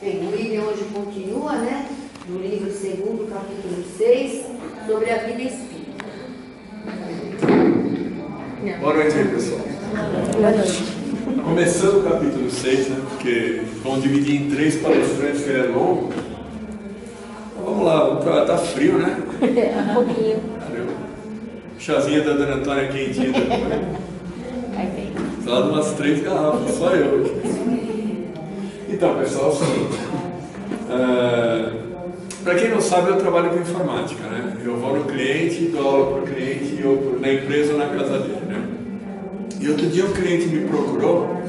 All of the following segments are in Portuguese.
Bem, o William hoje continua, né? No livro 2º, capítulo 6, sobre a vida espírita. Boa noite aí, pessoal. Boa noite. Começando o capítulo 6, né? Porque vamos dividir em 3 palestrantes, que ele é longo. Então, vamos lá, tá frio, né? Um pouquinho. Caramba. Chazinha da Dona Antônia quentinha também. Aí vem. Só de umas 3 garrafas, só eu. Então, pessoal, é o seguinte. Para quem não sabe, eu trabalho com informática, né? Eu vou no cliente, dou aula para o cliente, eu na empresa ou na casa dele, né? E outro dia um cliente me procurou,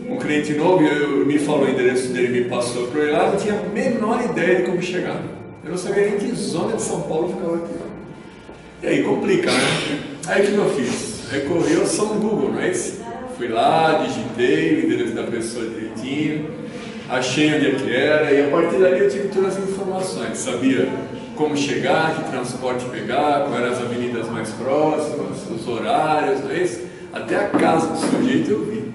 um cliente novo, me falou o endereço dele, me passou para eu ir lá, eu não tinha a menor ideia de como chegar. Eu não sabia nem que zona de São Paulo ficava aqui. E aí complica, né? Aí o que eu fiz? Recorri ao São Google, não é isso? Fui lá, digitei o endereço da pessoa direitinho, achei onde é que era, e a partir dali eu tive todas as informações. Sabia como chegar, que transporte pegar, quais eram as avenidas mais próximas, os horários, não é isso? Até a casa do sujeito eu vi.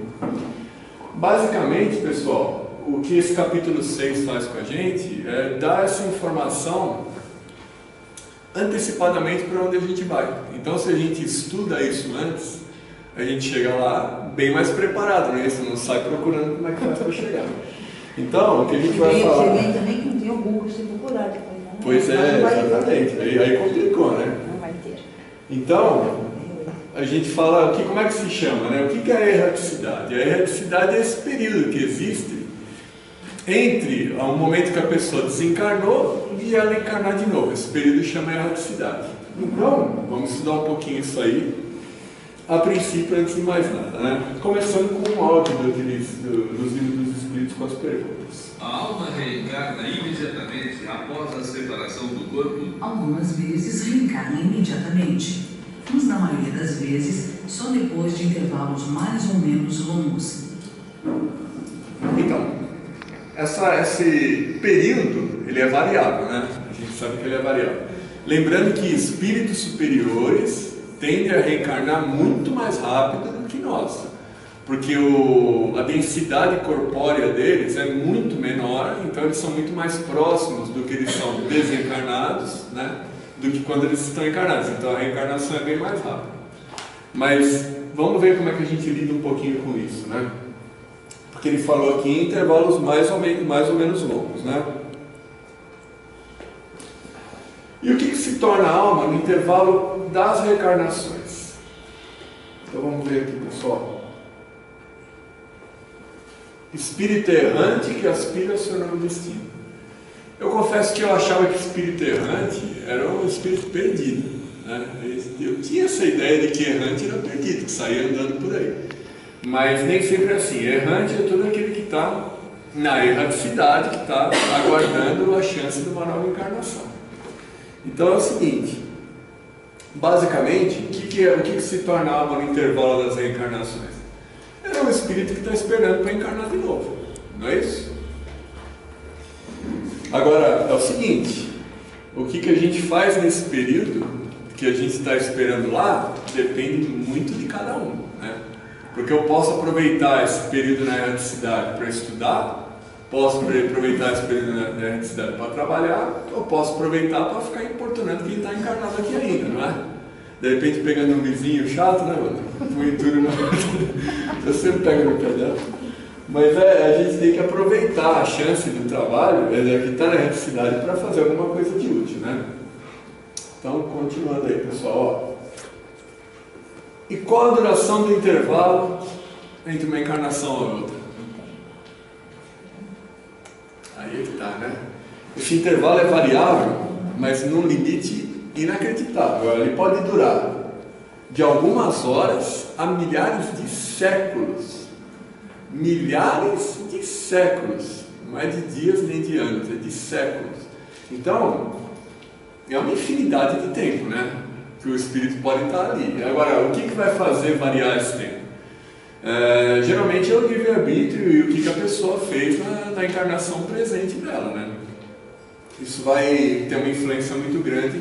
Basicamente, pessoal, o que esse capítulo 6 faz com a gente é dar essa informação antecipadamente para onde a gente vai. Então, se a gente estuda isso antes, a gente chega lá bem mais preparado, né? Você não sai procurando como é que faz para chegar. Então, o que a gente vai falar... Tem gente também que não tem o Google, se procurar depois, né? Pois é, exatamente. Aí complicou, né? Não vai ter. Então, a gente fala, como é que se chama, né? O que é a erraticidade? A erraticidade é esse período que existe entre o momento que a pessoa desencarnou e ela encarnar de novo. Esse período chama erraticidade. Então, vamos estudar um pouquinho isso aí, a princípio, antes de mais nada, né? Começando com o áudio dos livros dos Espíritos com as perguntas. A alma reencarna imediatamente após a separação do corpo? Algumas vezes reencarna imediatamente, mas na maioria das vezes só depois de intervalos mais ou menos longos. Então, esse período, ele é variável, né? A gente sabe que ele é variável. Lembrando que espíritos superiores tendem a reencarnar muito mais rápido do que nós, porque a densidade corpórea deles é muito menor, então eles são muito mais próximos do que eles são desencarnados, né? Do que quando eles estão encarnados. Então a reencarnação é bem mais rápida. Mas vamos ver como é que a gente lida um pouquinho com isso, né? Porque ele falou aqui em intervalos mais ou menos longos, né? E o que se torna a alma no intervalo das reencarnações? Então vamos ver aqui, pessoal. Espírito errante que aspira ao seu novo destino. Eu confesso que eu achava que espírito errante era um espírito perdido, né? Eu tinha essa ideia de que errante era perdido, que saía andando por aí. Mas nem sempre é assim. Errante é todo aquele que está na erraticidade, que está aguardando a chance de uma nova encarnação. Então é o seguinte, basicamente, o que se torna a alma no intervalo das reencarnações? É o espírito que está esperando para encarnar de novo, não é isso? Agora, é o seguinte, o que a gente faz nesse período que a gente está esperando lá, depende muito de cada um, né? Porque eu posso aproveitar esse período na erraticidade para estudar, posso aproveitar esse período na erraticidade para trabalhar, ou posso aproveitar para ficar importunando quem está encarnado aqui ainda, não é? De repente pegando um vizinho chato, né, mano? Põe tudo na... Eu sempre pego no pé dela. Mas a gente tem que aproveitar a chance do trabalho, que está na erraticidade, para fazer alguma coisa de útil, né? Então, continuando aí, pessoal, ó. E qual a duração do intervalo entre uma encarnação e outra? Aí que tá, né? Esse intervalo é variável, mas num limite inacreditável. Ele pode durar de algumas horas a milhares de séculos. Milhares de séculos. Não é de dias nem de anos, é de séculos. Então, é uma infinidade de tempo, né? Que o espírito pode estar ali. Agora, o que vai fazer variar esse tempo? Geralmente é o livre-arbítrio e o que a pessoa fez na encarnação presente dela, né? Isso vai ter uma influência muito grande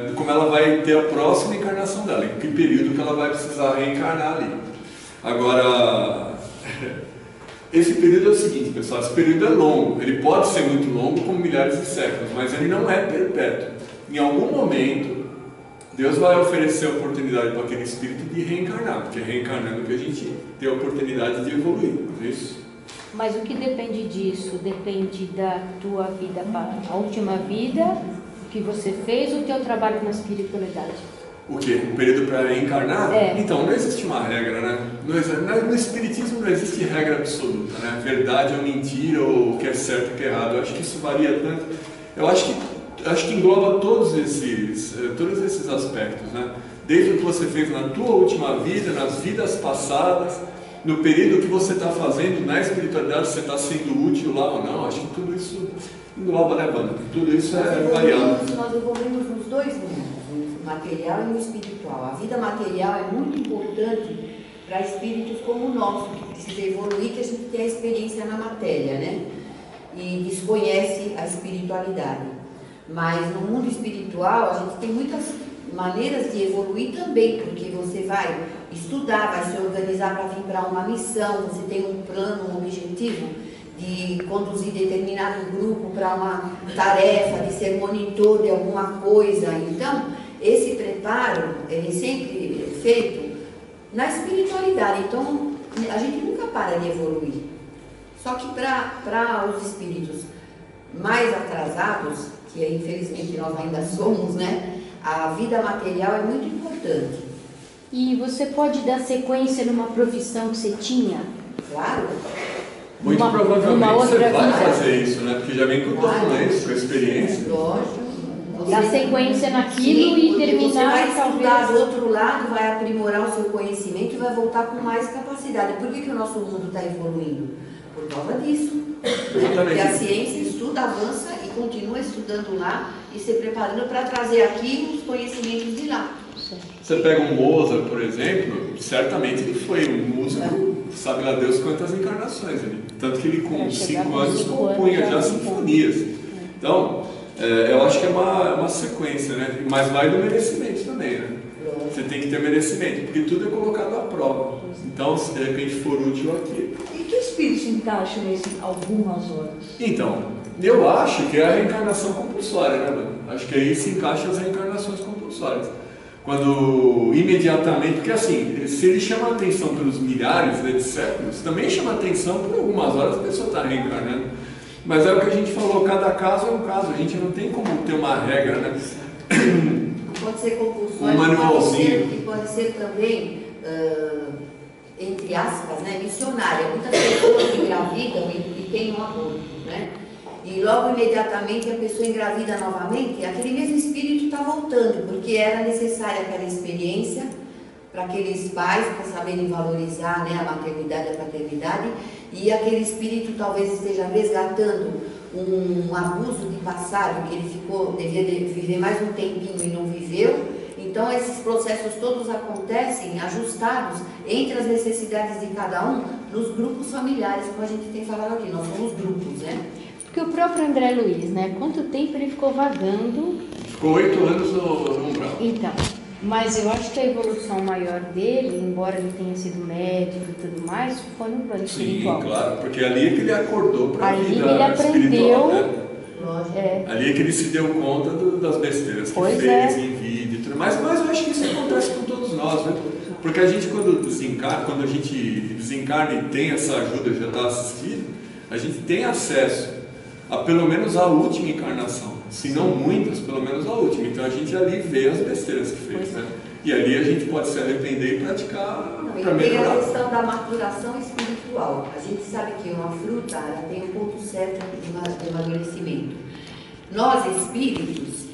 de como ela vai ter a próxima encarnação dela, em que período que ela vai precisar reencarnar ali. Agora, Esse período é o seguinte, pessoal, esse período é longo, ele pode ser muito longo, como milhares de séculos, mas ele não é perpétuo. Em algum momento, Deus vai oferecer a oportunidade para aquele espírito de reencarnar, porque é reencarnando que a gente tem a oportunidade de evoluir, não é isso? Mas o que depende disso? Depende da tua vida, a última vida, o que você fez, o teu trabalho na espiritualidade. O quê? O período para reencarnar? É. Então, não existe uma regra, né? No Espiritismo não existe regra absoluta, né? Verdade ou mentira, ou o que é certo e o que é errado. Eu acho que isso varia tanto. Eu acho que engloba todos esses aspectos, né? Desde o que você fez na tua última vida, nas vidas passadas, no período que você está fazendo na espiritualidade, você está sendo útil lá ou não. Acho que tudo isso engloba, né, Banda? Tudo isso é variável. Nós evoluímos nos dois mundos, no material e no espiritual. A vida material é muito importante para espíritos como o nosso, que precisa evoluir, que a gente tem a experiência na matéria, né? E desconhece a espiritualidade. Mas no mundo espiritual, a gente tem muitas maneiras de evoluir também, porque você vai estudar, vai se organizar para vir para uma missão, você tem um plano, um objetivo de conduzir determinado grupo para uma tarefa, de ser monitor de alguma coisa. Então, esse preparo, ele é sempre feito na espiritualidade. Então, a gente nunca para de evoluir. Só que para os espíritos mais atrasados, que infelizmente nós ainda somos, né? A vida material é muito importante. E você pode dar sequência numa profissão que você tinha? Claro. Muito provavelmente você vai fazer isso, né? Porque já vem com documento, com experiência. Lógico. Dar sequência naquilo e terminar, você vai estudar talvez. do outro lado, vai aprimorar o seu conhecimento e vai voltar com mais capacidade. Por que o nosso mundo está evoluindo? Por causa disso. Porque a ciência estuda, avança e continua estudando lá e se preparando para trazer aqui os conhecimentos de lá. Você pega um Mozart, por exemplo, certamente ele foi um músico, sabe lá Deus quantas encarnações ali. Tanto que ele com 5 anos compunha já sinfonias. Então, eu acho que é uma sequência, né? Mas vai do merecimento também, né? Você tem que ter merecimento, porque tudo é colocado à prova. Então, se de repente for útil aqui. E que espírito se encaixa nesse algumas horas? Então, eu acho que é a reencarnação compulsória, né, mano? Acho que aí se encaixam as reencarnações compulsórias. Quando imediatamente, porque assim, se ele chama a atenção pelos milhares de séculos, também chama a atenção por algumas horas a pessoa está reencarnando. Mas é o que a gente falou, cada caso é um caso, a gente não tem como ter uma regra, né? Pode ser compulsório, Um manualzinho. pode ser também, entre aspas, né, missionária. Muitas pessoas engravidam e têm um aborto, né? E logo imediatamente a pessoa engravida novamente, aquele mesmo espírito está voltando, porque era necessária aquela experiência para aqueles pais, para saberem valorizar, né, a maternidade e a paternidade, e aquele espírito talvez esteja resgatando um abuso de passado, que ele devia viver mais um tempinho e não viveu. Então esses processos todos acontecem ajustados entre as necessidades de cada um nos grupos familiares, como a gente tem falado aqui, nós somos grupos, né? Porque o próprio André Luiz, né? Quanto tempo ele ficou vagando? Ficou 8 anos no umbral. Então, mas eu acho que a evolução maior dele, embora ele tenha sido médico e tudo mais, foi no plano espiritual. Sim, claro, porque ali é que ele acordou para a vida ele aprendeu, espiritual, né? Ali é que ele se deu conta das besteiras que fez em vida e tudo mais. Mas eu acho que isso acontece com todos nós, né? Porque a gente quando a gente desencarna e tem essa ajuda, já está assistindo, a gente tem acesso a pelo menos a última encarnação, se não muitas, pelo menos a última. Então a gente ali vê as besteiras que fez, né? E ali a gente pode se arrepender e praticar para melhorar. Tem a questão da maturação espiritual. A gente sabe que uma fruta ela tem um ponto certo de amadurecimento. Nós espíritos,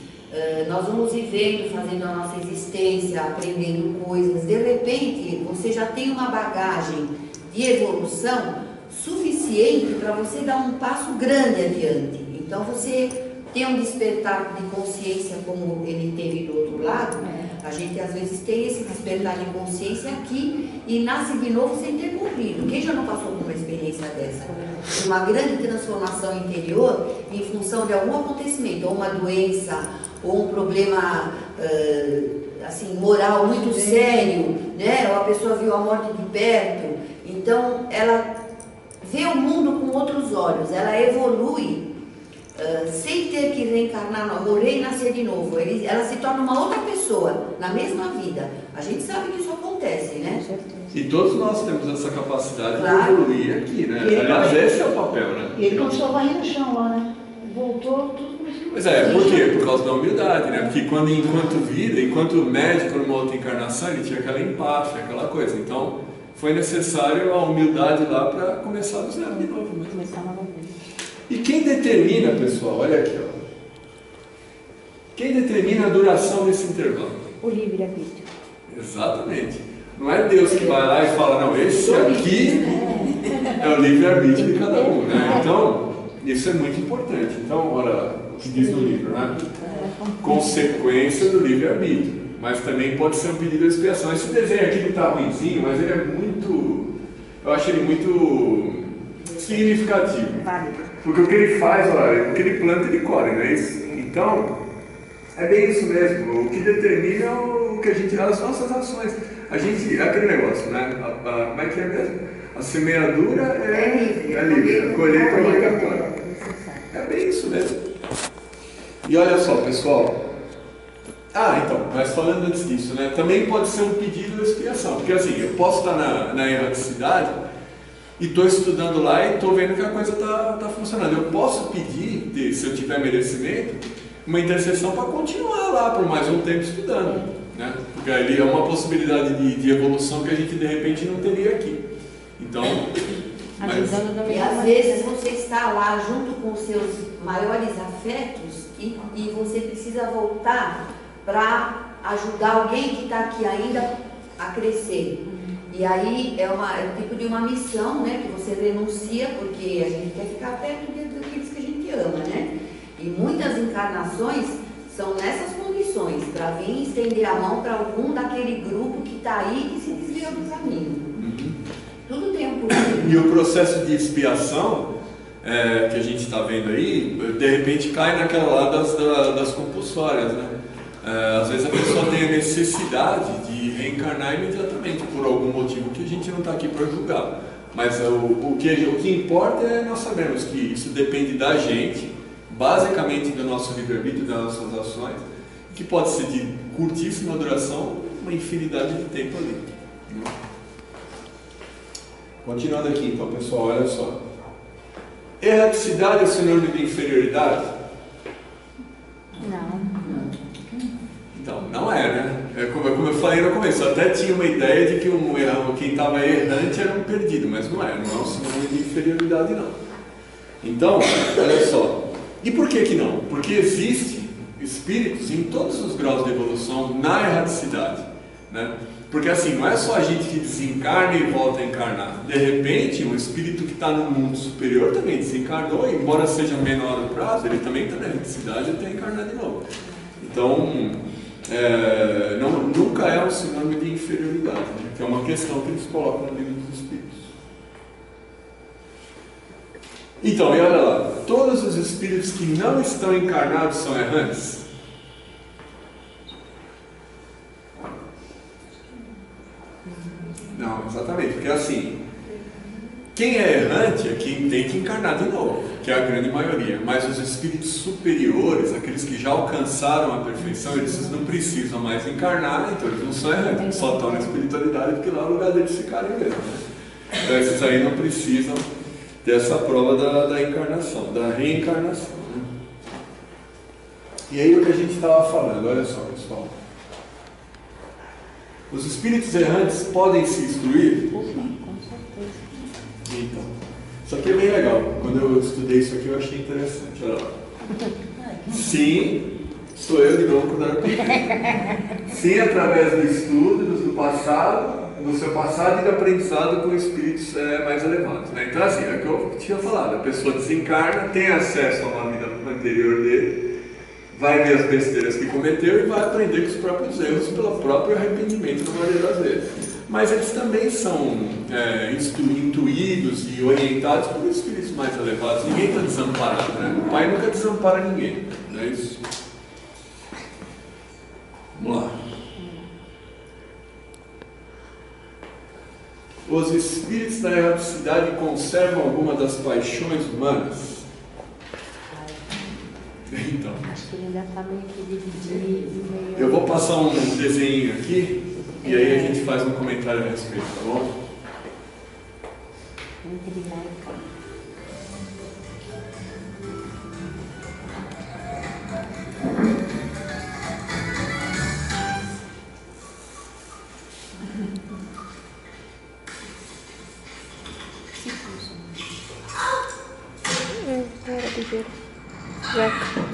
nós vamos vivendo, fazendo a nossa existência, aprendendo coisas. De repente, você já tem uma bagagem de evolução suficiente para você dar um passo grande adiante. Então você tem um despertar de consciência como ele teve do outro lado. A gente às vezes tem esse despertar de consciência aqui e nasce de novo sem ter cumprido. Quem já não passou por uma experiência dessa? Uma grande transformação interior em função de algum acontecimento, ou uma doença, ou um problema assim, moral muito sério, né? Ou a pessoa viu a morte de perto. Então ela vê o mundo com outros olhos, ela evolui sem ter que reencarnar, morrer e nascer de novo. Ela se torna uma outra pessoa na mesma vida. A gente sabe que isso acontece, né? E todos nós temos essa capacidade Claro. de evoluir aqui, né? E ele Aliás, vai- esse é o papel, né? E ele começou a varrer no chão lá, né? Voltou tudo. Pois é, por quê? Por causa da humildade, né? Porque enquanto vida, enquanto médico numa outra encarnação, ele tinha aquela empáfia, aquela coisa. Então, foi necessário a humildade lá para começar do zero de novo. Né? Começar novamente. E quem determina, pessoal, olha aqui, ó. Quem determina a duração desse intervalo? O livre-arbítrio. Exatamente. Não é Deus que vai lá e fala, não, esse aqui é o livre-arbítrio de cada um, né? Então, isso é muito importante. Então, olha o que diz no livro, né? Consequência do livre-arbítrio. Mas também pode ser um pedido de expiação. Esse desenho aqui que está ruimzinho, mas ele é muito... Eu acho ele muito significativo. Porque o que ele faz, olha, o que ele planta, ele colhe, não é isso? Então, é bem isso mesmo. O que determina o que a gente... as nossas ações. A gente... aquele negócio, né? Como é que é mesmo? A semeadura é livre. A colheita é obrigatória. É bem isso mesmo. E olha só, pessoal. Então, mas falando antes disso, né? Também pode ser um pedido de expiação. Porque assim, eu posso estar na erraticidade e estou estudando lá e estou vendo que a coisa está funcionando. Eu posso pedir, se eu tiver merecimento, uma intercessão para continuar lá por mais um tempo estudando, né? Porque ali é uma possibilidade de evolução que a gente de repente não teria aqui. Então, Avisando da E mesma às maneira. vezes você está lá junto com os seus maiores afetos e você precisa voltar para ajudar alguém que está aqui ainda a crescer. E aí é um tipo de uma missão, né? Que você renuncia porque a gente quer ficar perto daqueles que a gente ama, né? E muitas encarnações são nessas condições, para vir estender a mão para algum daquele grupo que está aí e se desviou do caminho. Tudo tem um porquê. e o processo de expiação que a gente está vendo aí, de repente cai naquela lá das compulsórias, né? Às vezes a pessoa tem a necessidade de reencarnar imediatamente por algum motivo que a gente não está aqui para julgar. Mas o que importa é nós sabemos que isso depende da gente, basicamente do nosso livre-arbítrio, das nossas ações, que pode ser de curtíssima duração, uma infinidade de tempo ali. Continuando aqui então, pessoal, olha só. Erraticidade é sinônimo de inferioridade? Não. Então, não é, né? Como eu falei no começo, eu até tinha uma ideia de que quem estava errante era um perdido, mas não é um sinônimo de inferioridade, não. Então, olha só. E por que não? Porque existem espíritos em todos os graus de evolução na erraticidade, né? Porque assim, não é só a gente que desencarna e volta a encarnar. De repente, um espírito que está no mundo superior também desencarnou, e embora seja menor o prazo, ele também está na erraticidade e tem que encarnar de novo. Então, nunca é um sinônimo de inferioridade, né? Que é uma questão que eles colocam no livro dos Espíritos. Então, e olha lá, todos os espíritos que não estão encarnados são errantes? Não, exatamente, porque assim, quem é errante é quem tem que encarnar de novo, que é a grande maioria, mas os espíritos superiores, aqueles que já alcançaram a perfeição, eles não precisam mais encarnar, então eles não são errantes, só estão na espiritualidade porque lá é o lugar deles ficarem mesmo, né? Então esses aí não precisam dessa prova da encarnação, da reencarnação, né? E aí o que a gente estava falando, olha só, pessoal. Os espíritos errantes podem se instruir? Com certeza. Então, isso aqui é bem legal. Quando eu estudei isso aqui eu achei interessante. Olha lá. Sim, sou eu de novo quando era pequeno. Sim, através do estudo do passado, do seu passado e do aprendizado com espíritos mais elevados, né? Então assim, é o que eu tinha falado. A pessoa desencarna, tem acesso a uma vida anterior dele, vai ver as besteiras que cometeu e vai aprender com os próprios erros pelo próprio arrependimento na maioria das vezes. Mas eles também são intuídos e orientados por espíritos mais elevados. Ninguém está desamparado, né? O Pai nunca desampara ninguém, não é isso? Vamos lá. os espíritos da erraticidade conservam alguma das paixões humanas? Então, Acho que ele ainda está meio que dividido, meio... eu vou passar um desenho aqui e aí a gente faz um comentário a respeito, tá bom? Entre lá e cá. Era ligeiro. Jeca.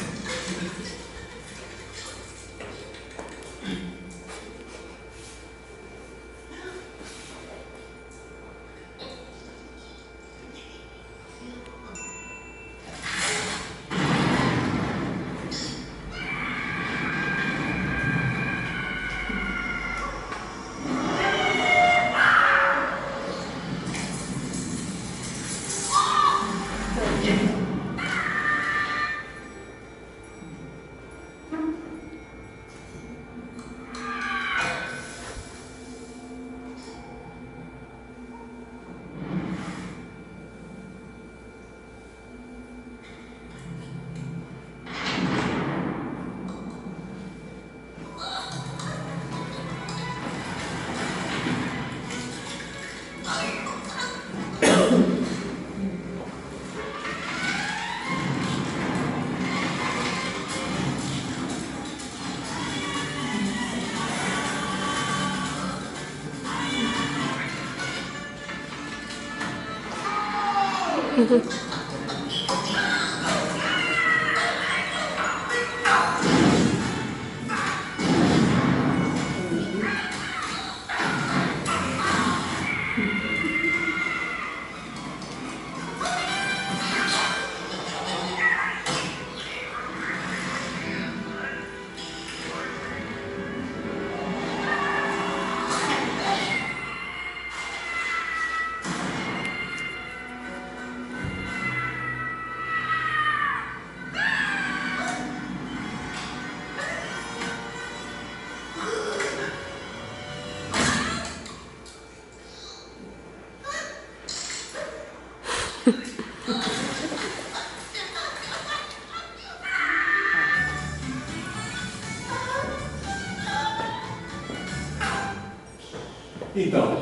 Então,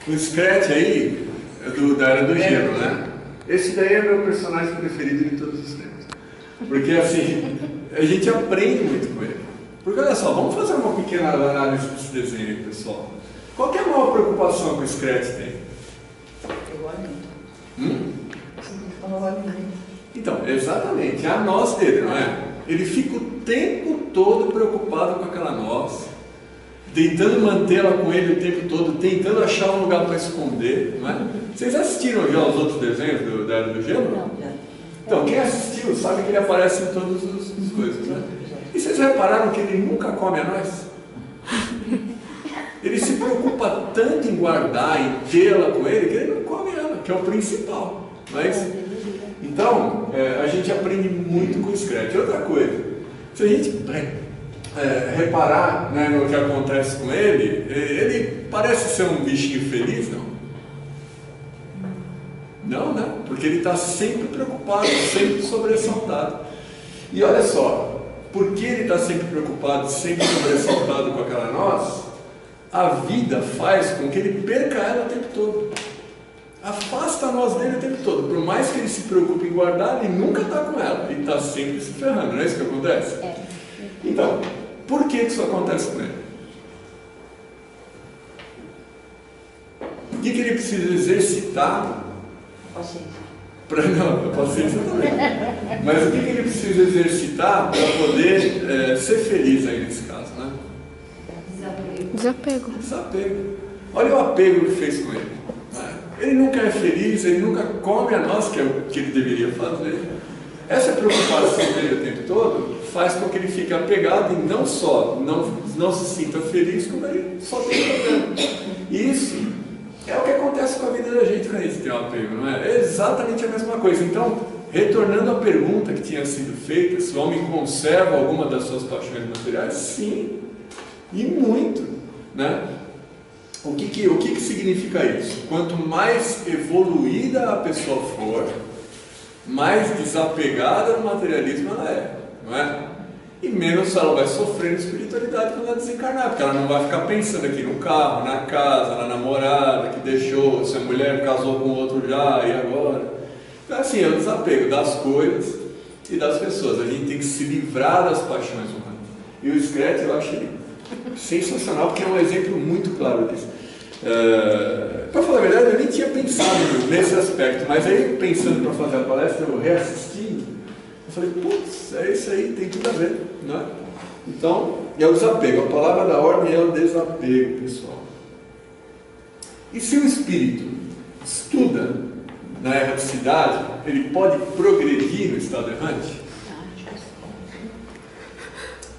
o Scratch aí é da Era do Gelo, né? Esse daí é meu personagem preferido de todos os tempos. Porque assim, a gente aprende muito com ele. Porque olha só, vamos fazer uma pequena análise desse desenho aí, pessoal. Qual que é a maior preocupação que o Scratch tem? Então, exatamente, é a noz dele, não é? Ele fica o tempo todo preocupado com aquela noz, tentando mantê-la com ele o tempo todo, tentando achar um lugar para esconder, não é? Vocês assistiram já os outros desenhos da Era do Gelo? Não, já. Então, quem assistiu sabe que ele aparece em todas as coisas, né? E vocês repararam que ele nunca come a noz? Ele se preocupa tanto em guardar, em tê-la com ele, que ele não come ela, que é o principal. Mas, então, a gente aprende muito com o Scratch. Outra coisa, se a gente reparar, né, no que acontece com ele, ele parece ser um bichinho feliz, não? Não, né? Porque ele está sempre preocupado, sempre sobressaltado. E olha só, porque ele está sempre preocupado, sempre sobressaltado com aquela noz, a vida faz com que ele perca ela o tempo todo. Afasta a noz dele o tempo todo. Por mais que ele se preocupe em guardar, ele nunca está com ela. Ele está sempre se ferrando, não é isso que acontece? Então, por que isso acontece com ele? O que ele precisa exercitar? Paciência. Não, paciência também. Mas o que ele precisa exercitar para poder ser feliz aí nesse caso, né? Desapego. Desapego. Olha o apego que fez com ele. Né? Ele nunca é feliz, ele nunca come a noz, que é o que ele deveria fazer. Essa preocupação dele o tempo todo faz com que ele fique apegado e não só não se sinta feliz, como ele só tem problema. E isso é o que acontece com a vida da gente quando a gente tem um apego, não é? É exatamente a mesma coisa. Então, retornando à pergunta que tinha sido feita, se o homem conserva alguma das suas paixões materiais, sim, e muito, né? O que significa isso? Quanto mais evoluída a pessoa for, mais desapegada do materialismo ela é, não é? E menos ela vai sofrer na espiritualidade quando ela desencarnar, porque ela não vai ficar pensando aqui no carro, na casa, na namorada que deixou, se a mulher casou com outro já, e agora? Então assim, é o desapego das coisas e das pessoas. A gente tem que se livrar das paixões humanas. E o Screte eu acho sensacional, porque é um exemplo muito claro disso. Para falar a verdade, eu nem tinha pensado nesse aspecto, mas aí pensando para fazer a palestra, eu reassistindo, eu falei, putz, é isso aí, tem tudo a ver, né? Então, é o desapego. A palavra da ordem é o desapego, pessoal. E se o espírito estuda na erraticidade, ele pode progredir no estado errante?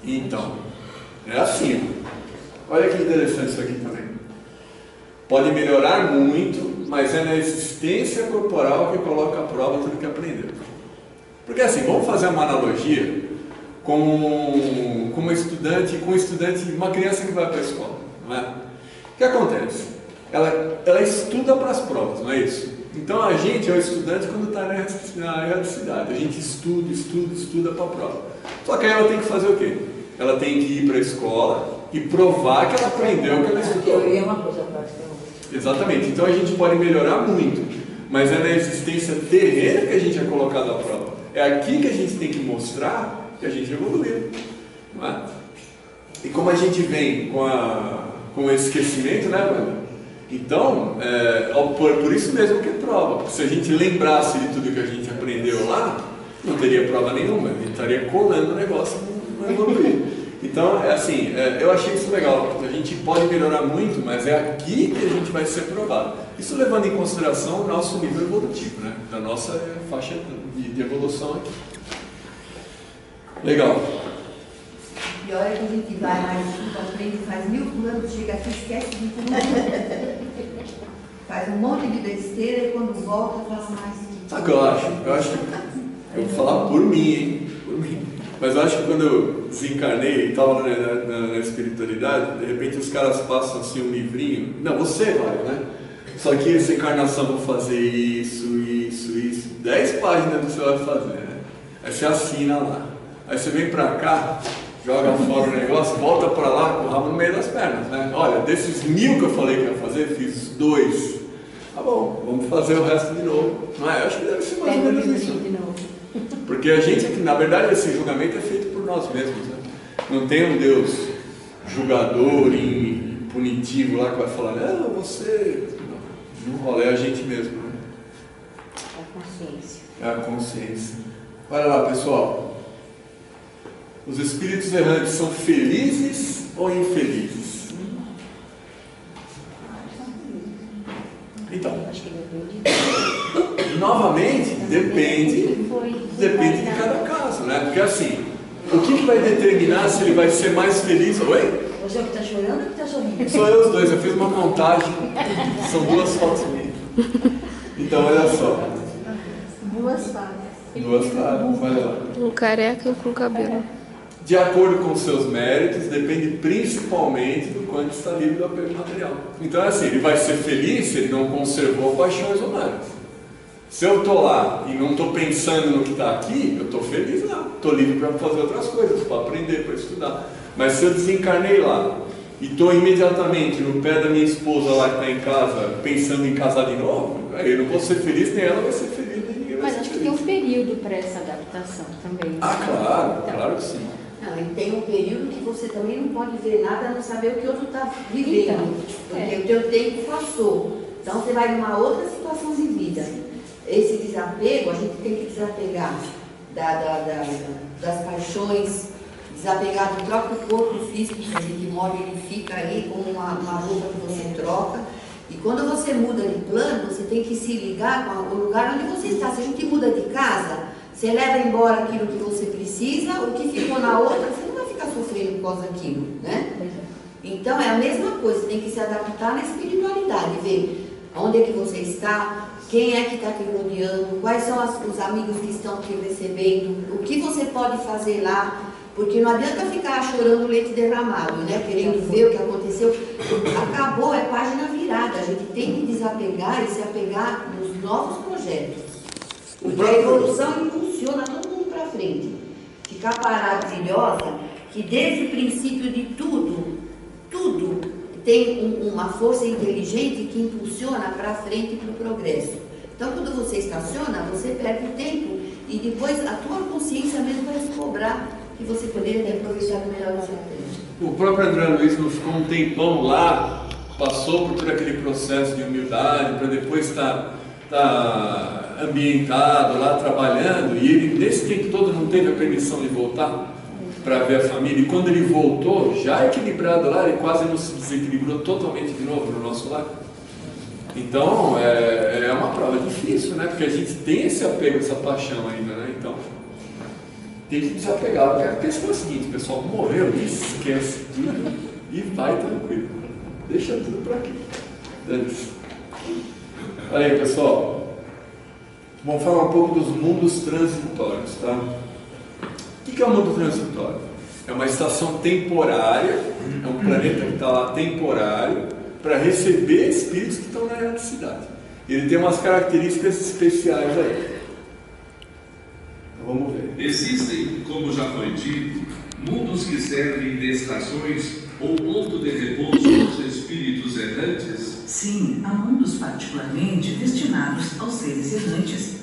Então, é assim. Olha que interessante isso aqui também. Pode melhorar muito, mas é na existência corporal que coloca à prova tudo que aprendeu. Porque assim, vamos fazer uma analogia com uma estudante, uma criança que vai para a escola, não é? O que acontece? Ela estuda para as provas, não é isso? Então a gente é o estudante quando está na erraticidade. A gente estuda para a prova. Só que aí ela tem que fazer o quê? Ela tem que ir para a escola e provar que ela aprendeu o que ela estudou. Teoria é uma coisa, prática é outra. Exatamente. Então a gente pode melhorar muito, mas é na existência terrena que a gente é colocado à prova. É aqui que a gente tem que mostrar que a gente evoluiu, não é? E como a gente vem com esse esquecimento, né, Wanda? Então, por isso mesmo que é prova. Porque se a gente lembrasse de tudo que a gente aprendeu lá, não teria prova nenhuma. A gente estaria colando o negócio e não evoluir. Então, eu achei isso legal. A gente pode melhorar muito, mas é aqui que a gente vai ser provado. Isso levando em consideração o nosso nível evolutivo, né? Da nossa faixa de evolução aqui. Legal. E a hora que a gente vai mais aprende, faz 1000 planos, chega aqui, esquece de tudo. Faz um monte de besteira e quando volta faz mais. Sabe o que eu acho? Eu vou falar por mim, hein? Por mim. Mas eu acho que quando eu desencarnei e estava na espiritualidade, de repente os caras passam assim um livrinho. Não, você vai, né? Só que essa encarnação vou fazer isso. 10 páginas que você vai fazer, né? Aí você assina lá. Aí você vem pra cá, joga fora o negócio, volta pra lá com o rabo no meio das pernas, né? Olha, desses 1000 que eu falei que ia fazer, fiz 2. Tá bom, vamos fazer o resto de novo. Não é? Eu acho que deve ser mais ou menos isso. Porque a gente aqui, na verdade, esse julgamento é feito por nós mesmos, né? Não tem um Deus julgador e punitivo lá que vai falar, não, você... Não rola, é a gente mesmo, né? É a consciência. É a consciência. Olha lá, pessoal. Os espíritos errantes são felizes ou infelizes? Então, novamente, depende de cada caso, né? Porque assim, o que vai determinar se ele vai ser mais feliz? Oi? Você é o que está chorando ou que está sorrindo? Sou eu os dois, eu fiz uma montagem. São 2 fotos minhas. Então, olha só. 2 fases. 2 fases, olha lá. Um careca e um com cabelo. De acordo com seus méritos, depende principalmente do quanto está livre do apego material. Então é assim, ele vai ser feliz se ele não conservou paixões humanas. Se eu estou lá e não estou pensando no que está aqui, eu estou feliz lá. Estou livre para fazer outras coisas, para aprender, para estudar. Mas se eu desencarnei lá e estou imediatamente no pé da minha esposa lá que está em casa, pensando em casar de novo, aí eu não vou ser feliz, nem ela vai ser feliz, nem ninguém vai Mas ser acho que feliz. tem um período para essa adaptação também. Ah, claro, claro que sim. Não, e tem um período que você também não pode ver nada, não saber o que o outro está vivendo. Porque o teu tempo passou. Então você vai numa outra situação de vida. Esse desapego, a gente tem que desapegar das paixões, desapegar do próprio corpo físico, que a gente morre, ele fica aí como uma roupa que você troca. E quando você muda de plano, você tem que se ligar com o lugar onde você está. Se a gente muda de casa, você leva embora aquilo que você precisa, o que ficou na outra, você não vai ficar sofrendo por causa daquilo, né? Então é a mesma coisa, você tem que se adaptar na espiritualidade, ver onde é que você está, quem é que está te rodeando, quais são os amigos que estão te recebendo, o que você pode fazer lá Porque não adianta ficar chorando leite derramado, né? Querendo ver o que aconteceu. Acabou, é página virada. A gente tem que desapegar e se apegar nos novos projetos. Porque a evolução impulsiona todo mundo para frente. Ficar parado, brilhosa, que desde o princípio de tudo tem uma força inteligente que impulsiona para frente e para o progresso. Então, quando você estaciona, você perde tempo e depois a tua consciência mesmo vai se cobrar que você poderia ter aproveitado melhor o seu tempo. O próprio André Luiz não ficou um tempão lá, passou por todo aquele processo de humildade para depois estar ambientado lá, trabalhando, e ele nesse tempo todo não teve a permissão de voltar para ver a família, e quando ele voltou, já equilibrado lá, ele quase não se desequilibrou totalmente de novo no nosso lar. Então, é uma prova difícil, né? Porque a gente tem esse apego, essa paixão ainda, né? Então, tem que desapegar. A questão é a seguinte, pessoal, morreu, esquece tudo e vai tranquilo. Deixa tudo para aqui. Olha aí, pessoal. Vamos falar um pouco dos mundos transitórios, tá? O que é o mundo transitório? É uma estação temporária, é um planeta que está lá temporário, para receber espíritos que estão na erraticidade. Ele tem umas características especiais aí. Então, vamos ver. Existem, como já foi dito, mundos que servem de estações ou ponto de repouso aos espíritos errantes? Sim, há mundos particularmente destinados aos seres errantes.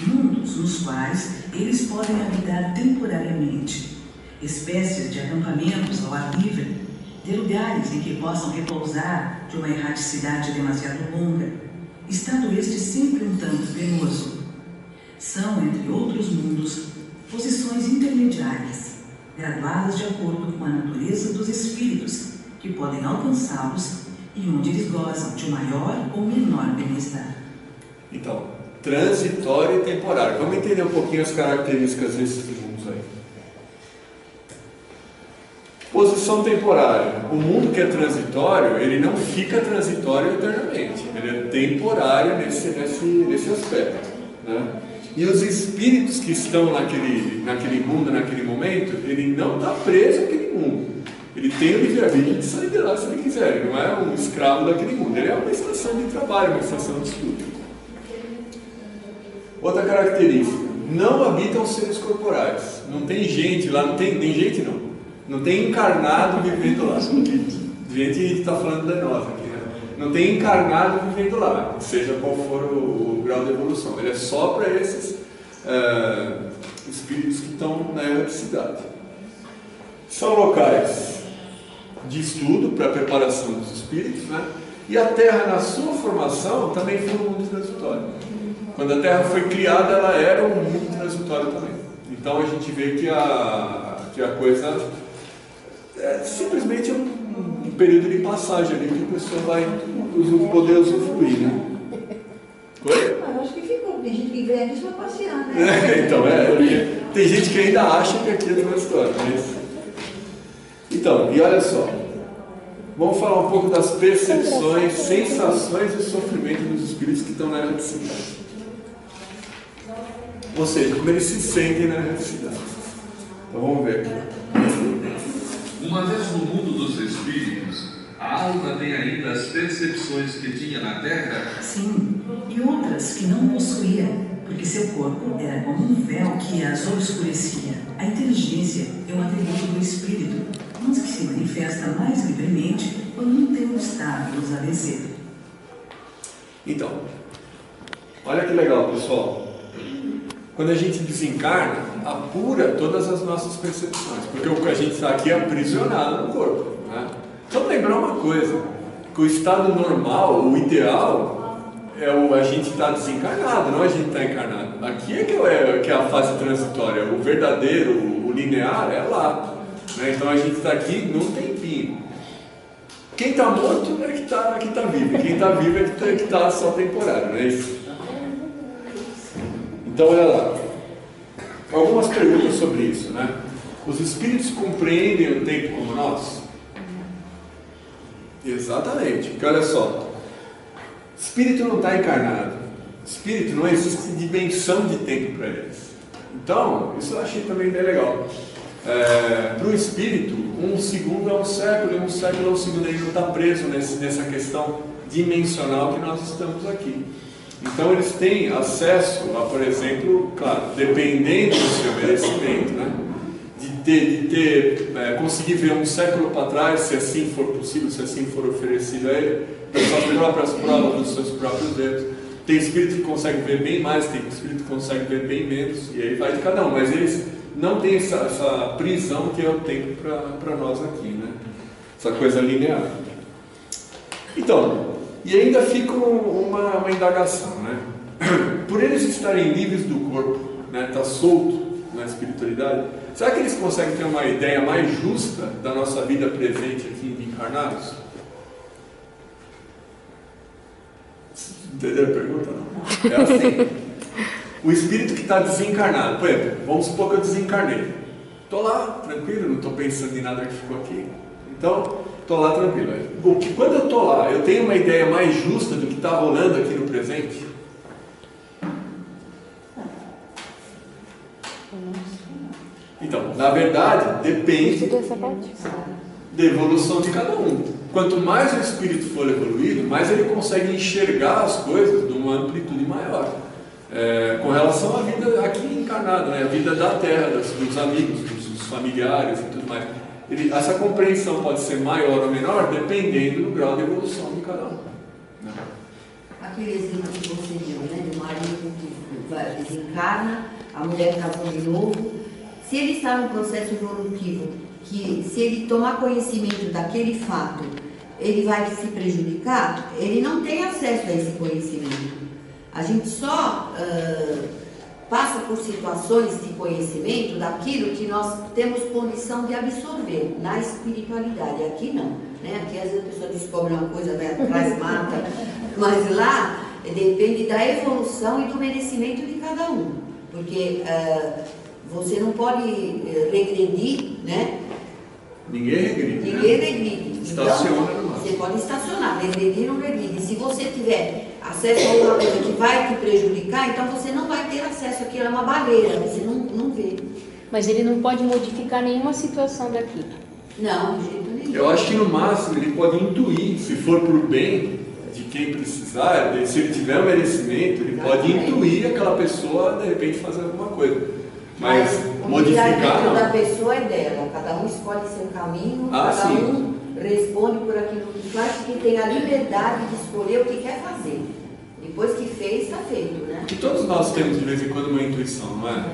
Mundos nos quais eles podem habitar temporariamente. Espécies de acampamentos ao ar livre, de lugares em que possam repousar de uma erraticidade demasiado longa, estado este sempre um tanto penoso. São, entre outros mundos, posições intermediárias, graduadas de acordo com a natureza dos espíritos, que podem alcançá-los e onde eles gozam de maior ou menor bem-estar. Então, transitório e temporário. Vamos entender um pouquinho as características desses mundos aí. Posição temporária. O mundo que é transitório, ele não fica transitório eternamente. Ele é temporário nesse aspecto, né? E os espíritos que estão naquele mundo, naquele momento, ele não está preso àquele mundo. Ele tem o livre-arbítrio de sair de lá se ele quiser. Ele não é um escravo daquele mundo. Ele é uma estação de trabalho, uma estação de estudo. Outra característica. Não habitam seres corporais. Não tem gente lá, não tem gente não. Não tem encarnado vivendo lá. Gente está falando da nós aqui, né? Não tem encarnado vivendo lá, seja qual for o grau de evolução. Ele é só para esses espíritos que estão na erraticidade. São locais de estudo para a preparação dos espíritos, né? E a Terra, na sua formação, também foi um mundo transitório. Quando a Terra foi criada, ela era um mundo transitório também. Então a gente vê que a coisa é simplesmente um período de passagem ali que a pessoa vai poder usufruir, né? Oi? Eu acho que ficou. Tem gente que vem aqui só passear, né? Então, tem gente que ainda acha que aqui é transitório, mas... Então, e olha só, vamos falar um pouco das percepções, sensações e sofrimento dos espíritos que estão na erraticidade. Ou seja, como eles se sentem na erraticidade. Então vamos ver aqui. Uma vez no mundo dos espíritos, a alma tem ainda as percepções que tinha na Terra? Sim, e outras que não possuía, porque seu corpo era como um véu que as obscurecia. A inteligência é um atributo do espírito, mas que se manifesta mais livremente quando não tem obstáculos a vencer. Então, olha que legal, pessoal. Quando a gente desencarna, apura todas as nossas percepções, porque a gente está aqui aprisionado no corpo, né? Então lembrar uma coisa, que o estado normal, o ideal, é a gente estar desencarnado, não a gente estar encarnado. Aqui que é a fase transitória, o verdadeiro, o linear é lá, né? Então a gente está aqui num tempinho. Quem está morto é que está vivo, quem está vivo é que está só temporário, não é isso? Então, olha lá, algumas perguntas sobre isso, né? Os espíritos compreendem o tempo como nós? Exatamente, porque olha só, espírito não está encarnado, espírito não existe dimensão de tempo para eles. Então, isso eu achei também bem legal. Para o espírito, um segundo é um século, e um século é um segundo. Ele não está preso nessa questão dimensional que nós estamos aqui. Então eles têm acesso a, por exemplo, claro, dependendo do seu merecimento, né, conseguir ver um século para trás, se assim for possível, se assim for oferecido a ele, só as próprias provas dos seus próprios erros. Tem espírito que consegue ver bem mais, tem espírito que consegue ver bem menos, e aí vai de cada um, mas eles não têm essa prisão que é o tempo para nós aqui, né? Essa coisa linear. Então, e ainda fica uma indagação, né? Por eles estarem livres do corpo, né, tá solto na espiritualidade, será que eles conseguem ter uma ideia mais justa da nossa vida presente aqui encarnados? Entenderam a pergunta? Não? É assim. O espírito que está desencarnado, por exemplo, vamos supor que eu desencarnei. Estou lá, tranquilo, não estou pensando em nada que ficou aqui. Então, estou lá tranquilo. Quando eu estou lá, eu tenho uma ideia mais justa do que está rolando aqui no presente? Então, na verdade, depende da evolução de cada um. Quanto mais o espírito for evoluído, mais ele consegue enxergar as coisas de uma amplitude maior. Com relação à vida aqui encarnada, né? A vida da Terra, dos amigos, dos familiares e tudo mais. Essa compreensão pode ser maior ou menor, dependendo do grau de evolução de cada um. Né? Aquele exemplo que você deu, né? Do marido que desencarna, a mulher casou de novo. Se ele está no processo evolutivo, que se ele tomar conhecimento daquele fato, ele vai se prejudicar, ele não tem acesso a esse conhecimento. A gente só passa por situações de conhecimento daquilo que nós temos condição de absorver na espiritualidade. Aqui não, né? Aqui às vezes a pessoa descobre uma coisa, vai atrás, mata, mas lá depende da evolução e do merecimento de cada um, porque você não pode regredir, né? Ninguém regride. Ninguém regride. Estaciona Então, no máximo. você pode estacionar, regredir não regride. Se você tiver acesso a alguma coisa que vai te prejudicar, então você não vai ter acesso àquilo, é uma barreira, você não vê. Mas ele não pode modificar nenhuma situação daqui. Não, de jeito nenhum. Eu acho que no máximo ele pode intuir, se for por bem de quem precisar, se ele tiver um merecimento, ele pode intuir aquela pessoa de repente fazer alguma coisa. Mas modificar não. Da pessoa é dela, cada um escolhe seu caminho, cada sim. um responde por aquilo que faz, que tem a liberdade de escolher o que quer fazer. Depois que fez, está feito, né? E todos nós temos de vez em quando uma intuição, não é?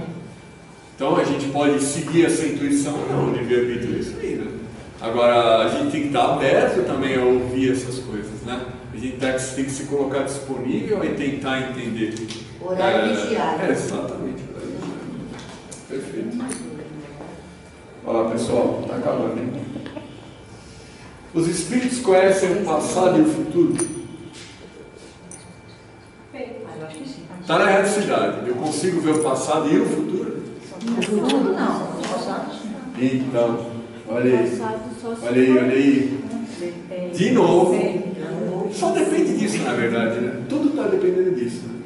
Então a gente pode seguir essa intuição ou não, livre-arbítrio, isso aí, né? Agora a gente tem que estar aberto também a ouvir essas coisas, né? A gente tem que se colocar disponível e tentar entender. Horário vigiado. Exatamente. Perfeito. Olha lá, pessoal, está acabando, hein? Os espíritos conhecem o passado e o futuro? Está na erradicidade. Eu consigo ver o passado e o futuro? O futuro não, o passado. Então, olha aí. Olha aí, olha aí. De novo. Só depende disso, na verdade, né? Tudo está dependendo disso. Né?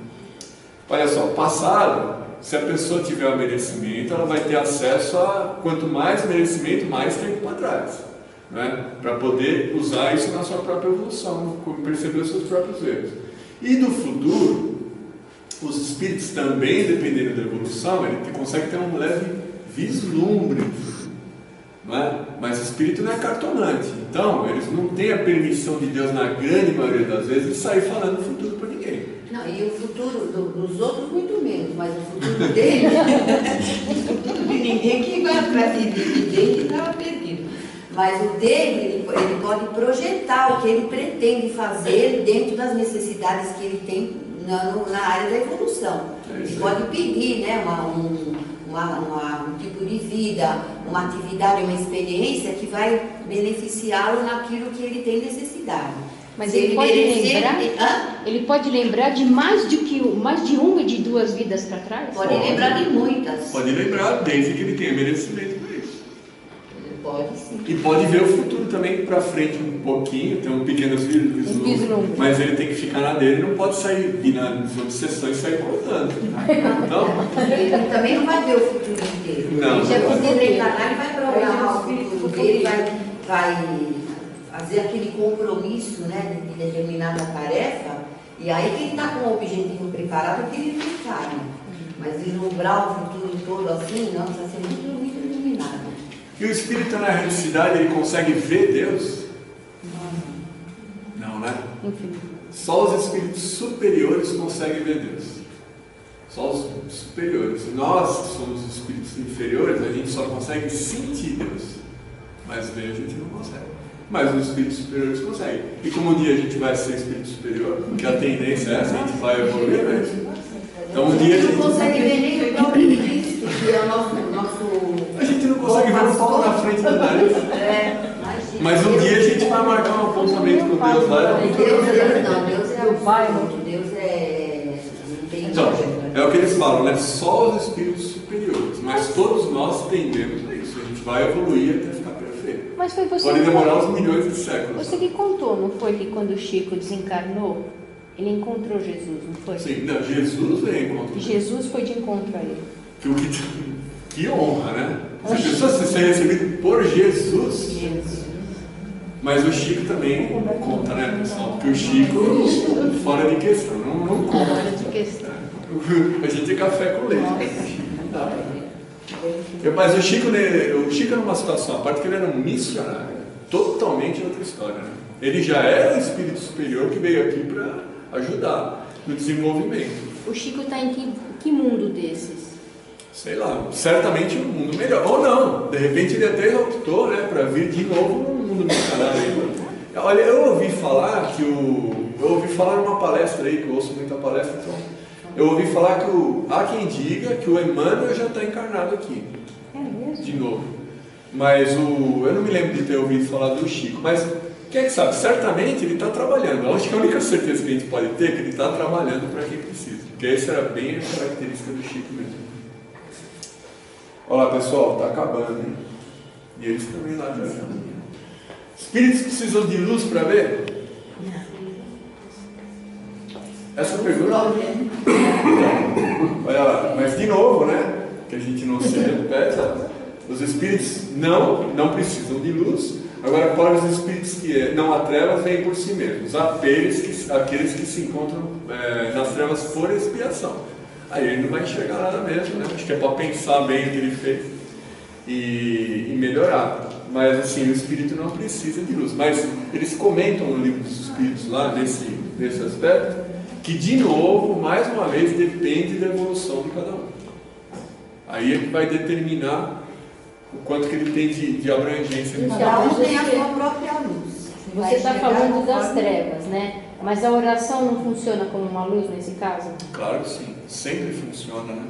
Olha só, passado. Se a pessoa tiver o merecimento, ela vai ter acesso a quanto mais merecimento, mais tempo para trás, né? Para poder usar isso na sua própria evolução, perceber os seus próprios erros. E do futuro, os espíritos também, dependendo da evolução, ele consegue ter um leve vislumbre, não é? Mas o espírito não é cartomante, então eles não têm a permissão de Deus, na grande maioria das vezes, de sair falando do futuro para ninguém. Não, e o futuro dos outros muito menos, mas o futuro dele, o futuro de ninguém que vai atrás de ninguém que estava perdido. Mas o dele, ele pode projetar o que ele pretende fazer dentro das necessidades que ele tem na área da evolução. Ele pode pedir, né, um tipo de vida, uma atividade, uma experiência que vai beneficiá-lo naquilo que ele tem necessidade. Mas ele pode lembrar de mais de uma e de duas vidas para trás? Pode lembrar de muitas. Pode lembrar, desde que ele tenha merecimento por isso. Pode sim. E pode ver o futuro também para frente um pouquinho, tem um pequeno vislumbre, mas ele tem que ficar na dele, não pode sair e nas obsessões sair contando. Então, ele também não vai ver o futuro inteiro. Não, ele já não conseguiu reencarnar, ele vai programar o futuro dele, vai fazer aquele compromisso, né, de determinada tarefa, e aí que ele está com o objetivo preparado, que ele encarna. Mas vislumbrar o futuro todo assim, não, precisa ser muito iluminado. E o espírito na realidade, ele consegue ver Deus? Não, né? Só os espíritos superiores conseguem ver Deus. Só os superiores. Nós, que somos os espíritos inferiores, a gente só consegue sentir Deus. Mas ver a gente não consegue. Mas os espíritos superiores conseguem. E como um dia a gente vai ser espírito superior, porque a tendência é essa, a gente vai evoluir, né? Então um dia a gente não consegue ver nem o próprio Cristo, que é o nosso a gente não consegue ver um palmo na frente do nariz. Mas um dia a gente vai marcar um apontamento com Deus lá. Deus é o Pai, Deus é... Então, é o que eles falam, né? Só os espíritos superiores. Mas todos nós tendemos a isso. A gente vai evoluir até ficar perfeito. Mas foi você Pode demorar uns milhões de séculos. Você que contou, não foi que quando o Chico desencarnou, ele encontrou Jesus, não foi? Sim, não, Jesus veio encontrar. Jesus foi de encontro a ele. Que honra, né? Se a pessoa ser recebido por Jesus. Mas o Chico também conta, né, pessoal? Porque o Chico, fora de questão, não conta. Fora de questão. A gente é café com leite. Não dá pra ver. Mas o Chico é numa situação, a parte que ele era um missionário, totalmente outra história, né? Ele já era um espírito superior que veio aqui para ajudar no desenvolvimento. O Chico está em que mundo desses? Sei lá, certamente um mundo melhor. Ou não, de repente ele até optou, né, para vir de novo no mundo missionário. Olha, eu ouvi falar numa palestra aí, que eu ouço muita palestra, então, eu ouvi falar que há quem diga que o Emmanuel já está encarnado aqui. É mesmo? De novo. Mas eu não me lembro de ter ouvido falar do Chico, mas quem é que sabe? Certamente ele está trabalhando. Acho que a única certeza que a gente pode ter é que ele está trabalhando para quem precisa. Porque essa era bem a característica do Chico mesmo. Olha lá, pessoal, está acabando, hein? E eles também lá já. Espíritos precisam de luz para ver? Essa pergunta. Olha lá, mas de novo, né? Que a gente não se repete. Os espíritos não precisam de luz. Agora, para os espíritos que não há trevas, vêm por si mesmos. Aqueles que se encontram nas trevas por expiação. Aí ele não vai enxergar nada mesmo, né? Acho que é para pensar bem o que ele fez e melhorar. Mas assim, o espírito não precisa de luz. Mas eles comentam no livro dos espíritos lá, nesse aspecto, que de novo, mais uma vez, depende da evolução de cada um. Aí ele vai determinar o quanto que ele tem de abrangência. Cada um tem a sua própria luz. Você está falando das trevas, né? Mas a oração não funciona como uma luz nesse caso? Claro que sim, sempre funciona, né?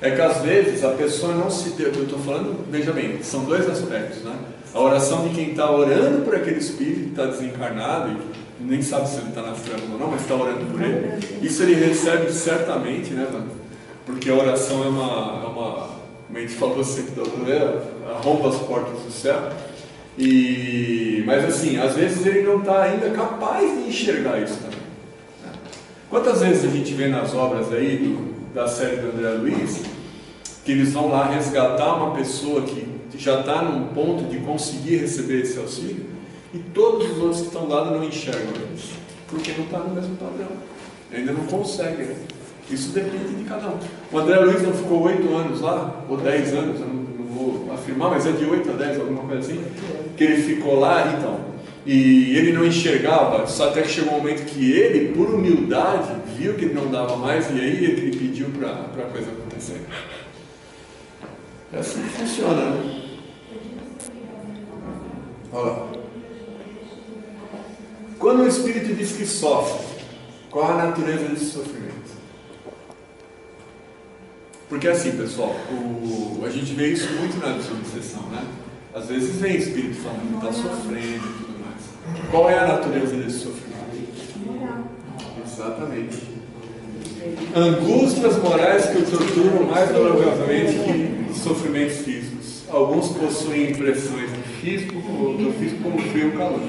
É que às vezes a pessoa não se... Eu estou falando, veja bem, são dois aspectos, né? A oração de quem está orando por aquele espírito que está desencarnado e nem sabe se ele está nas trevas ou não, mas está orando por ele. Isso ele recebe certamente, né, mano? Porque a oração é uma como a gente falou sempre da outra vez, arromba as portas do céu. Mas assim, às vezes ele não está ainda capaz de enxergar isso também. Quantas vezes a gente vê nas obras aí da série do André Luiz, que eles vão lá resgatar uma pessoa que já está num ponto de conseguir receber esse auxílio, e todos os outros que estão lá não enxergam isso, porque não está no mesmo padrão, ainda não consegue, né? Isso depende de cada um. O André Luiz não ficou 8 anos lá, ou 10 anos, eu não vou afirmar, mas é de 8 a 10, alguma coisa assim, que ele ficou lá, então, e ele não enxergava, só até que chegou um momento que ele, por humildade, viu que ele não dava mais, e aí ele pediu para a coisa acontecer. É assim que funciona, né? Olha lá. Quando o espírito diz que sofre, qual a natureza desse sofrimento? Porque assim, pessoal, a gente vê isso muito na desobsessão, né? Às vezes vem espírito falando que está sofrendo e tudo mais. Qual é a natureza desse sofrimento? Exatamente. Angústias morais que o torturam mais dolorosamente que de sofrimentos físicos. Alguns possuem impressões do físico como frio ou calor.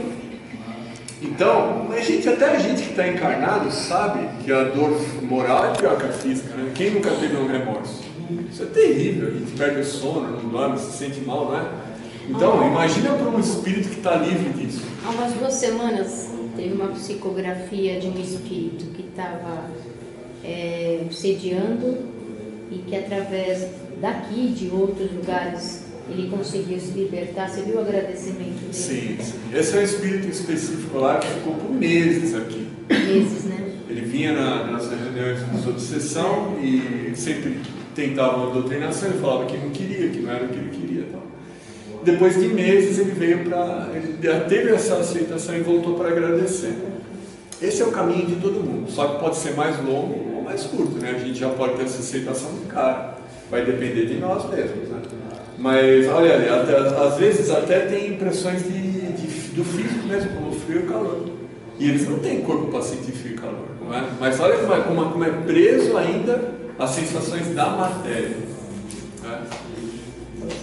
Então, até a gente que está encarnado sabe que a dor moral é pior que a física, né? Quem nunca teve um remorso? Isso é terrível, a gente perde o sono, não dorme, se sente mal, não é? Então, imagina para um espírito que está livre disso. Há umas 2 semanas teve uma psicografia de um espírito que estava sediando e que através daqui, de outros lugares, ele conseguiu se libertar. Você viu o agradecimento dele? Sim, sim. Esse é um espírito específico lá que ficou por meses aqui. Meses, né? Ele vinha nas reuniões de obsessão e sempre tentava uma doutrinação, ele falava que não queria, que não era o que ele queria. Tal. Depois de meses ele veio ele teve essa aceitação e voltou para agradecer. Esse é o caminho de todo mundo, só que pode ser mais longo ou mais curto, né? A gente já pode ter essa aceitação do cara, vai depender de nós mesmos, né? Mas olha ali, às vezes até tem impressões do físico mesmo, como frio e calor. E eles não têm corpo para sentir frio e calor, não é? Mas olha como é preso ainda as sensações da matéria. Né?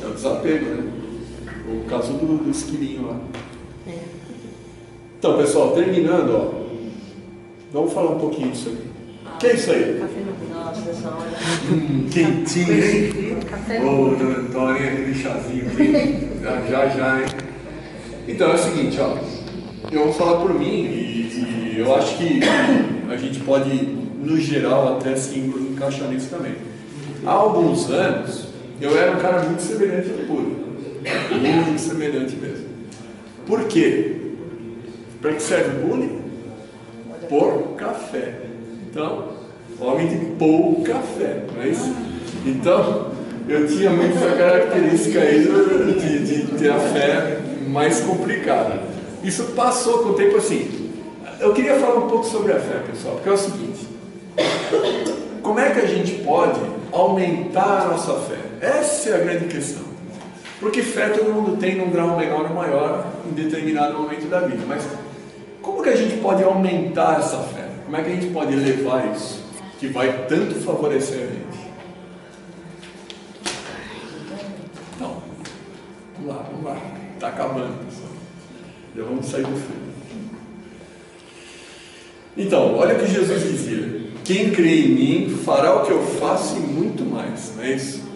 É o desapego, né? O caso do esquilinho lá. Então, pessoal, terminando, ó, vamos falar um pouquinho disso aqui. O que é isso aí? Nossa, essa hora. Quentinho, hein? Café. Ô, dona Antônia, aquele chazinho aqui. Já, hein? Então, é o seguinte, ó. Eu vou falar por mim e eu acho que a gente pode, no geral, até se encaixar nisso também. Há alguns anos, eu era um cara muito semelhante ao Buda. Muito semelhante mesmo. Por quê? Para que serve o bullying? Por café. Então, homem de pouco café, não é isso? Então, eu tinha muito essa característica aí de ter a fé mais complicada. Isso passou com o tempo assim. Eu queria falar um pouco sobre a fé, pessoal, porque é o seguinte: como é que a gente pode aumentar a nossa fé? Essa é a grande questão. Porque fé todo mundo tem num grau menor ou maior em determinado momento da vida. Mas como que a gente pode aumentar essa fé? Como é que a gente pode elevar isso? Que vai tanto favorecer a gente. Então, vamos lá. Está acabando, pessoal. Já vamos sair do filme. Então, olha o que Jesus dizia: quem crê em mim fará o que eu faço e muito mais. Não é isso?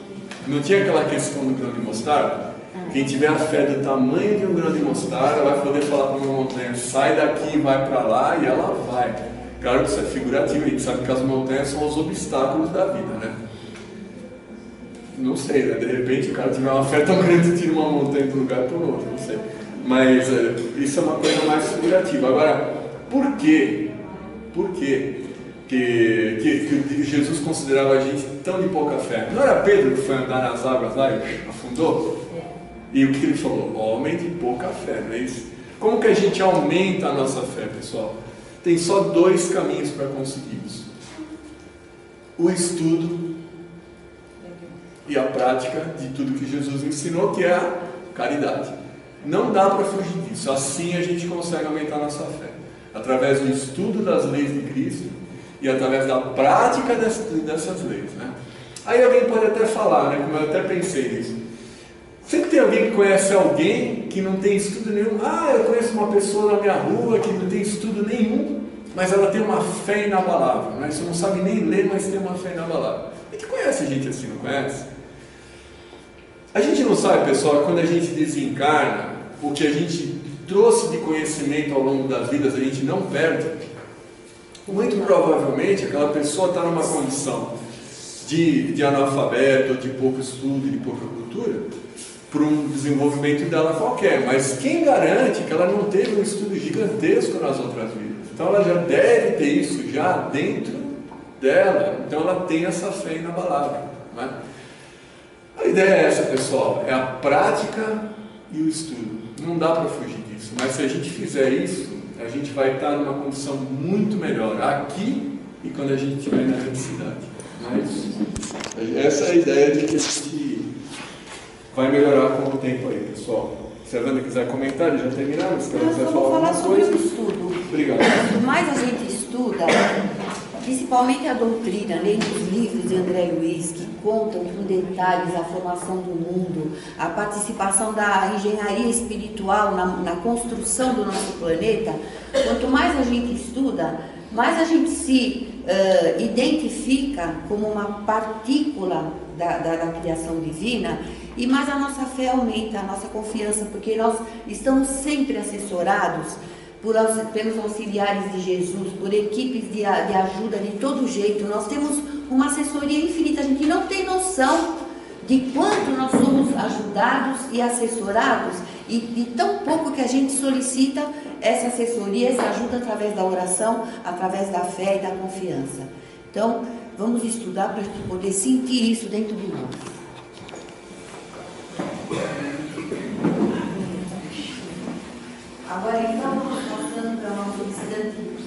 Não tinha aquela questão do grão de mostarda? Quem tiver a fé do tamanho de um grão de mostarda vai poder falar para uma montanha: sai daqui e vai para lá, e ela vai. Claro que isso é figurativo, a gente sabe que as montanhas são os obstáculos da vida, né? Não sei, né? De repente o cara tiver uma fé tão grande e tira uma montanha de um lugar para o outro, não sei. Mas isso é uma coisa mais figurativa. Agora, por quê? Por quê que Jesus considerava a gente tão de pouca fé? Não era Pedro que foi andar nas águas lá e afundou? E o que ele falou? Homem de pouca fé, não é isso? Como que a gente aumenta a nossa fé, pessoal? Tem só 2 caminhos para conseguir isso: o estudo e a prática de tudo que Jesus ensinou, que é a caridade. Não dá para fugir disso. Assim a gente consegue aumentar a nossa fé, através do estudo das leis de Cristo e através da prática dessas leis, né? Aí alguém pode até falar, né, como eu até pensei nisso: sempre tem alguém que conhece alguém que não tem estudo nenhum. Eu conheço uma pessoa na minha rua que não tem estudo nenhum, mas ela tem uma fé inabalável, né? Você não sabe nem ler, mas tem uma fé inabalável. A gente conhece gente assim, não conhece? A gente não sabe, pessoal, quando a gente desencarna, o que a gente trouxe de conhecimento ao longo das vidas a gente não perde. Muito provavelmente aquela pessoa está numa condição de analfabeto, de pouco estudo, de pouca cultura, por um desenvolvimento dela qualquer. Mas quem garante que ela não teve um estudo gigantesco nas outras vidas? Então ela já deve ter isso já dentro dela. Então ela tem essa fé inabalável, né? A ideia é essa, pessoal: é a prática e o estudo. Não dá para fugir disso, mas se a gente fizer isso, a gente vai estar numa condição muito melhor aqui e quando a gente estiver na necessidade. Mas essa é a ideia de que a gente vai melhorar com o tempo aí, pessoal. Se a Wanda quiser comentar, já terminamos? Se ela quiser Eu vou falar sobre o coisa. estudo. Obrigado. Quanto mais a gente estuda, principalmente a doutrina, lendo os livros de André Luiz, que contam com detalhes a formação do mundo, a participação da engenharia espiritual na construção do nosso planeta, quanto mais a gente estuda, mais a gente se identifica como uma partícula da criação divina, e mais a nossa fé aumenta, a nossa confiança, porque nós estamos sempre assessorados pelos auxiliares de Jesus, por equipes de ajuda de todo jeito. Nós temos uma assessoria infinita, a gente não tem noção de quanto nós somos ajudados e assessorados, e de tão pouco que a gente solicita essa assessoria, essa ajuda através da oração, através da fé e da confiança. Então, vamos estudar para poder sentir isso dentro de nós. Agora, então, passando para o nosso instante